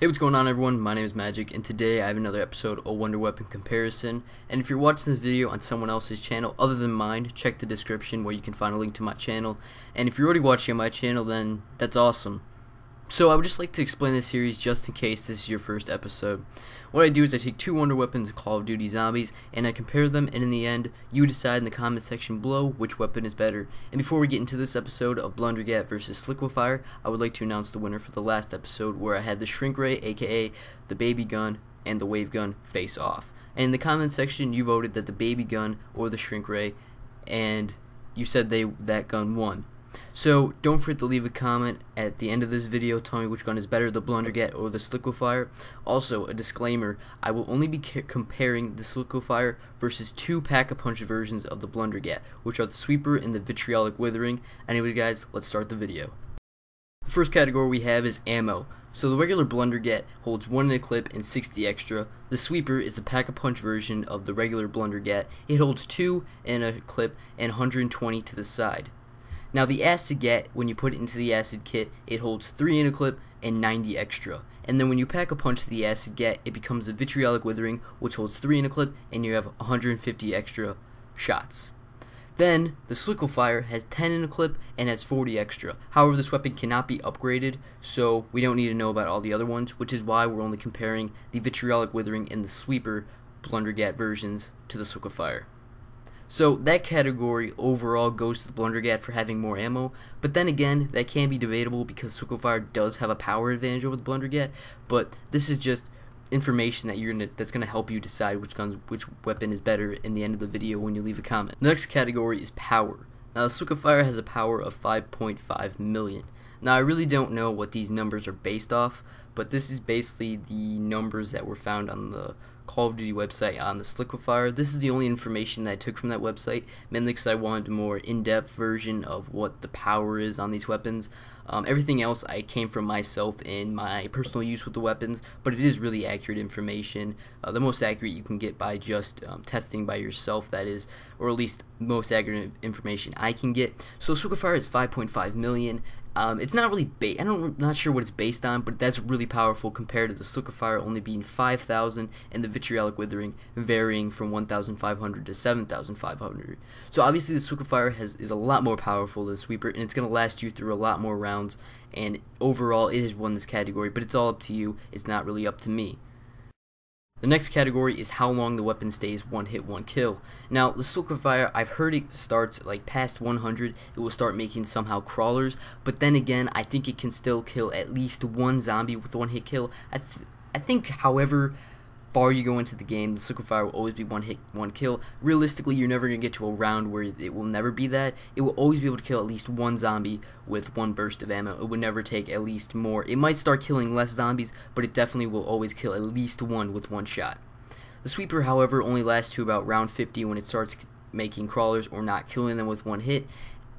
Hey, what's going on everyone? My name is Magic, and today I have another episode of Wonder Weapon Comparison. And if you're watching this video on someone else's channel other than mine, check the description where you can find a link to my channel. And if you're already watching on my channel, then that's awesome. So I would just like to explain this series just in case this is your first episode. What I do is I take two Wonder Weapons in Call of Duty Zombies and I compare them, and in the end you decide in the comment section below which weapon is better. And before we get into this episode of Blundergat versus Sliquifier, I would like to announce the winner for the last episode where I had the Shrink Ray, aka the Baby Gun, and the Wave Gun face off. And in the comment section you voted that the Baby Gun or the Shrink Ray, and you said that gun won. So don't forget to leave a comment at the end of this video telling me which gun is better, the Blundergat or the Sliquifier. Also, a disclaimer, I will only be comparing the Sliquifier versus two Pack-a-Punch versions of the Blundergat, which are the Sweeper and the Vitriolic Withering. Anyway guys, let's start the video. The first category we have is ammo. So the regular Blundergat holds 1 in a clip and 60 extra. The Sweeper is a Pack-a-Punch version of the regular Blundergat. It holds 2 in a clip and 120 to the side. Now the Acid Gat, when you put it into the Acid Kit, it holds 3 in a clip and 90 extra. And then when you Pack-a-Punch the Acid Gat, it becomes a Vitriolic Withering, which holds 3 in a clip and you have 150 extra shots. Then the Sliquifier has 10 in a clip and has 40 extra. However, this weapon cannot be upgraded, so we don't need to know about all the other ones, which is why we're only comparing the Vitriolic Withering and the Sweeper Blundergat versions to the Sliquifier. So that category overall goes to the Blundergat for having more ammo, but then again, that can be debatable because Sliquifier does have a power advantage over the Blundergat, but this is just information that that's going to help you decide which weapon is better in the end of the video when you leave a comment. The next category is power. Now the Sliquifier has a power of 5.5 million. Now I really don't know what these numbers are based off, but this is basically the numbers that were found on the Call of Duty website on the Sliquifier. This is the only information that I took from that website, mainly because I wanted a more in-depth version of what the power is on these weapons. Everything else I came from myself in my personal use with the weapons, but it is really accurate information. The most accurate you can get by just testing by yourself, that is, or at least most accurate information I can get. So Sliquifier is 5.5 million. It's not really I'm not sure what it's based on, but that's really powerful compared to the Sliquifier only being 5,000 and the Vitriolic Withering varying from 1,500 to 7,500. So obviously the Sliquifier is a lot more powerful than the Sweeper, and it's going to last you through a lot more rounds, and overall it has won this category, but it's all up to you. It's not really up to me. The next category is how long the weapon stays one hit, one kill. Now, the Sliquifier, I've heard it starts like past 100, it will start making somehow crawlers, but then again, I think it can still kill at least one zombie with one hit kill. I think however far you go into the game, the Sliquifier will always be one hit, one kill. Realistically, you're never going to get to a round where it will never be that. It will always be able to kill at least one zombie with one burst of ammo. It would never take at least more. It might start killing less zombies, but it definitely will always kill at least one with one shot. The Sweeper, however, only lasts to about round 50 when it starts making crawlers or not killing them with one hit.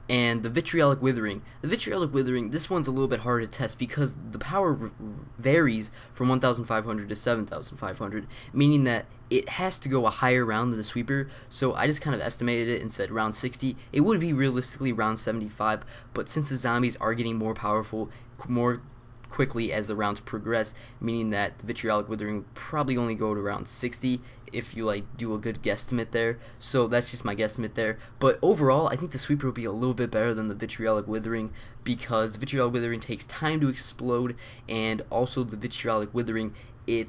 And the Vitriolic Withering. The Vitriolic Withering, this one's a little bit harder to test because the power varies from 1,500 to 7,500, meaning that it has to go a higher round than the Sweeper, so I just kind of estimated it and said round 60. It would be realistically round 75, but since the zombies are getting more powerful more quickly as the rounds progress, meaning that the Vitriolic Withering would probably only go to around 60 if you like do a good guesstimate there. So that's just my guesstimate there. But overall, I think the Sweeper will be a little bit better than the Vitriolic Withering because the Vitriolic Withering takes time to explode, and also the Vitriolic Withering, it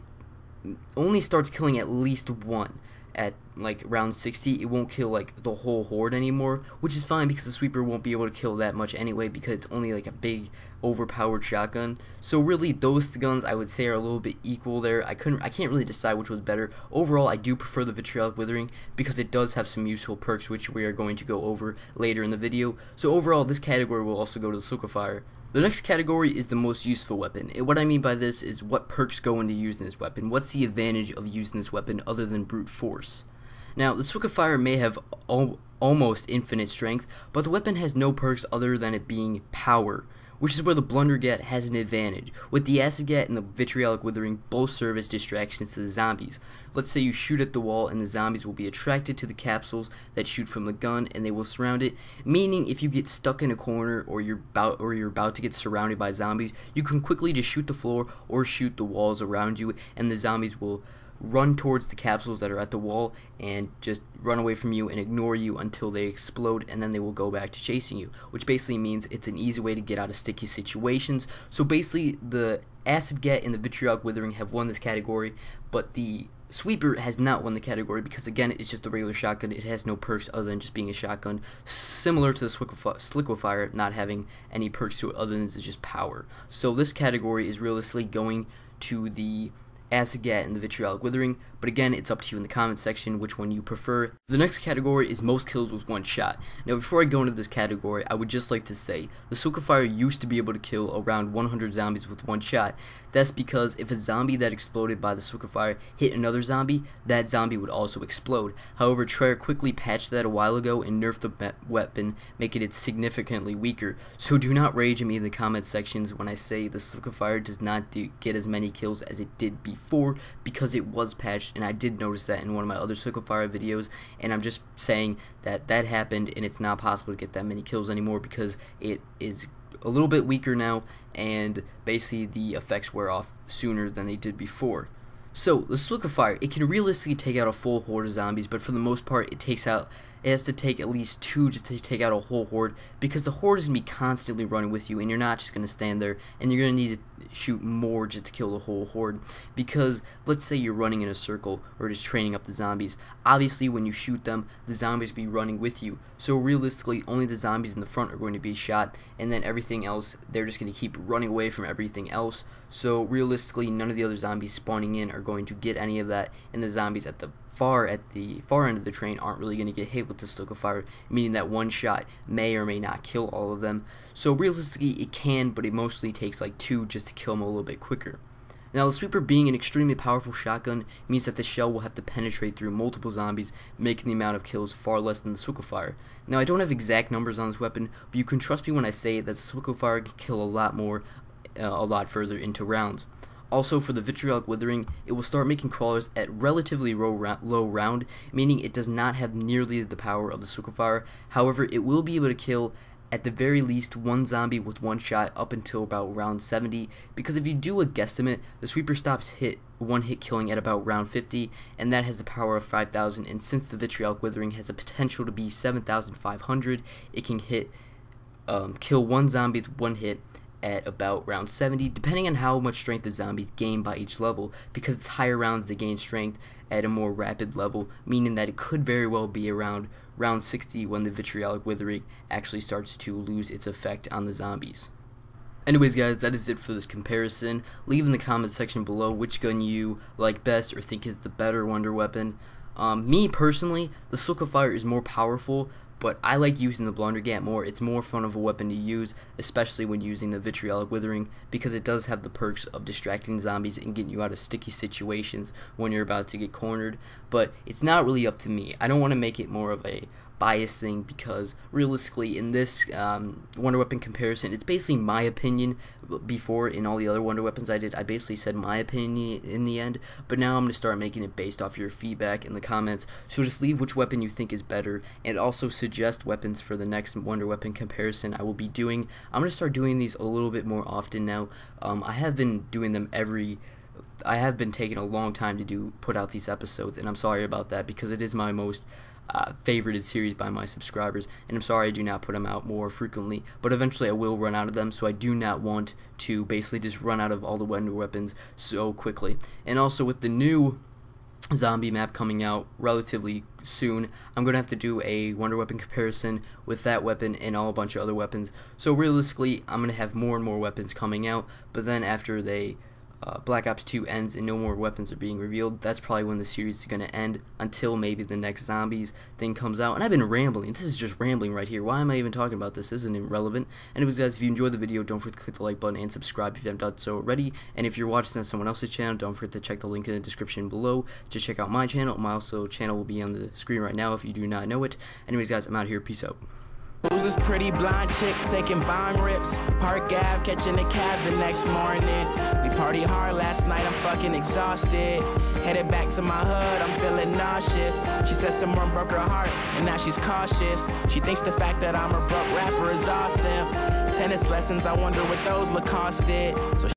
only starts killing at least one. At like round 60, it won't kill like the whole horde anymore, which is fine because the Sweeper won't be able to kill that much anyway because it's only like a big overpowered shotgun. So really those guns I would say are a little bit equal there. I can't really decide which was better. Overall, I do prefer the Vitriolic Withering because it does have some useful perks which we are going to go over later in the video. So overall, this category will also go to the Sliquifier. The next category is the most useful weapon, and what I mean by this is what perks go into using this weapon. What's the advantage of using this weapon other than brute force? Now, the Sliquifier may have almost infinite strength, but the weapon has no perks other than it being power, which is where the Blundergat has an advantage. With the Acid Gat and the Vitriolic Withering both serve as distractions to the zombies. Let's say you shoot at the wall and the zombies will be attracted to the capsules that shoot from the gun and they will surround it, meaning if you get stuck in a corner or you're about to get surrounded by zombies, you can quickly just shoot the floor or shoot the walls around you and the zombies will run towards the capsules that are at the wall and just run away from you and ignore you until they explode, and then they will go back to chasing you, which basically means it's an easy way to get out of sticky situations. So basically the Acid Gat and the Vitriolic Withering have won this category, but the Sweeper has not won the category because, again, it's just a regular shotgun. It has no perks other than just being a shotgun, similar to the Sliquifier not having any perks to it other than just power. So this category is realistically going to the Acid Gat and the Vitriolic Withering, but again, it's up to you in the comment section which one you prefer. The next category is most kills with one shot. Now, before I go into this category, I would just like to say the Sliquifier used to be able to kill around 100 zombies with one shot. That's because if a zombie that exploded by the Sliquifier hit another zombie, that zombie would also explode. However, Treyarch quickly patched that a while ago and nerfed the weapon, making it significantly weaker. So do not rage at me in the comment sections when I say the Sliquifier does not get as many kills as it did before, because it was patched, and I did notice that in one of my other Sliquifier videos, and I'm just saying that that happened and it's not possible to get that many kills anymore because it is a little bit weaker now and basically the effects wear off sooner than they did before. So the Sliquifier, it can realistically take out a full horde of zombies, but for the most part it has to take at least 2 just to take out a whole horde, because the horde is going to be constantly running with you and you're not just going to stand there, and you're going to need to shoot more just to kill the whole horde. Because let's say you're running in a circle or just training up the zombies, obviously when you shoot them the zombies will be running with you, so realistically only the zombies in the front are going to be shot, and then everything else they're just going to keep running away from everything else. So realistically none of the other zombies spawning in are going to get any of that, and the zombies at the far end of the train aren't really going to get hit with the Sliquifier, meaning that one shot may or may not kill all of them. So realistically it can, but it mostly takes like 2 just to kill them a little bit quicker. Now, the Sweeper being an extremely powerful shotgun means that the shell will have to penetrate through multiple zombies, making the amount of kills far less than the Sliquifier. Now, I don't have exact numbers on this weapon, but you can trust me when I say that the Sliquifier can kill a lot more, a lot further into rounds. Also, for the Vitriolic Withering, it will start making crawlers at relatively low round, meaning it does not have nearly the power of the Sliquifier. However, it will be able to kill at the very least 1 zombie with 1 shot up until about round 70, because if you do a guesstimate, the Sweeper stops one hit killing at about round 50, and that has the power of 5,000, and since the Vitriolic Withering has the potential to be 7,500, it can kill 1 zombie with 1 hit at about round 70, depending on how much strength the zombies gain by each level, because it's higher rounds they gain strength at a more rapid level, meaning that it could very well be around round 60 when the Vitriolic Withering actually starts to lose its effect on the zombies. Anyways guys, that is it for this comparison. Leave in the comment section below which gun you like best or think is the better wonder weapon. Me personally, the Sliquifier is more powerful, but I like using the Blundergat more. It's more fun of a weapon to use, especially when using the Vitriolic Withering, because it does have the perks of distracting zombies and getting you out of sticky situations when you're about to get cornered. But it's not really up to me. I don't want to make it more of a bias thing, because realistically in this wonder weapon comparison, it's basically my opinion. Before, in all the other wonder weapons I did, I basically said my opinion in the end, but now I'm going to start making it based off your feedback in the comments. So just leave which weapon you think is better, and also suggest weapons for the next wonder weapon comparison I will be doing. I'm going to start doing these a little bit more often now. I have been doing them I have been taking a long time to put out these episodes, and I'm sorry about that, because it is my most favorited series by my subscribers, and I'm sorry I do not put them out more frequently, but eventually I will run out of them, so I do not want to basically just run out of all the wonder weapons so quickly. And also, with the new zombie map coming out relatively soon, I'm going to have to do a wonder weapon comparison with that weapon and a bunch of other weapons. So realistically, I'm going to have more and more weapons coming out, but then after Black Ops 2 ends and no more weapons are being revealed, that's probably when the series is going to end, until maybe the next zombies thing comes out. And I've been rambling. This is just rambling right here. Why am I even talking about this? This isn't irrelevant. Anyways guys, if you enjoyed the video, don't forget to click the like button and subscribe if you haven't done so already. And if you're watching on someone else's channel, don't forget to check the link in the description below to check out my channel. My channel will be on the screen right now if you do not know it. Anyways guys, I'm out here. Peace out. Who's this pretty blonde chick taking bong rips? Park Ave, catching a cab the next morning. We party hard last night, I'm fucking exhausted. Headed back to my hood, I'm feeling nauseous. She said someone broke her heart, and now she's cautious. She thinks the fact that I'm a broke rapper is awesome. Tennis lessons, I wonder what those Lacoste did. So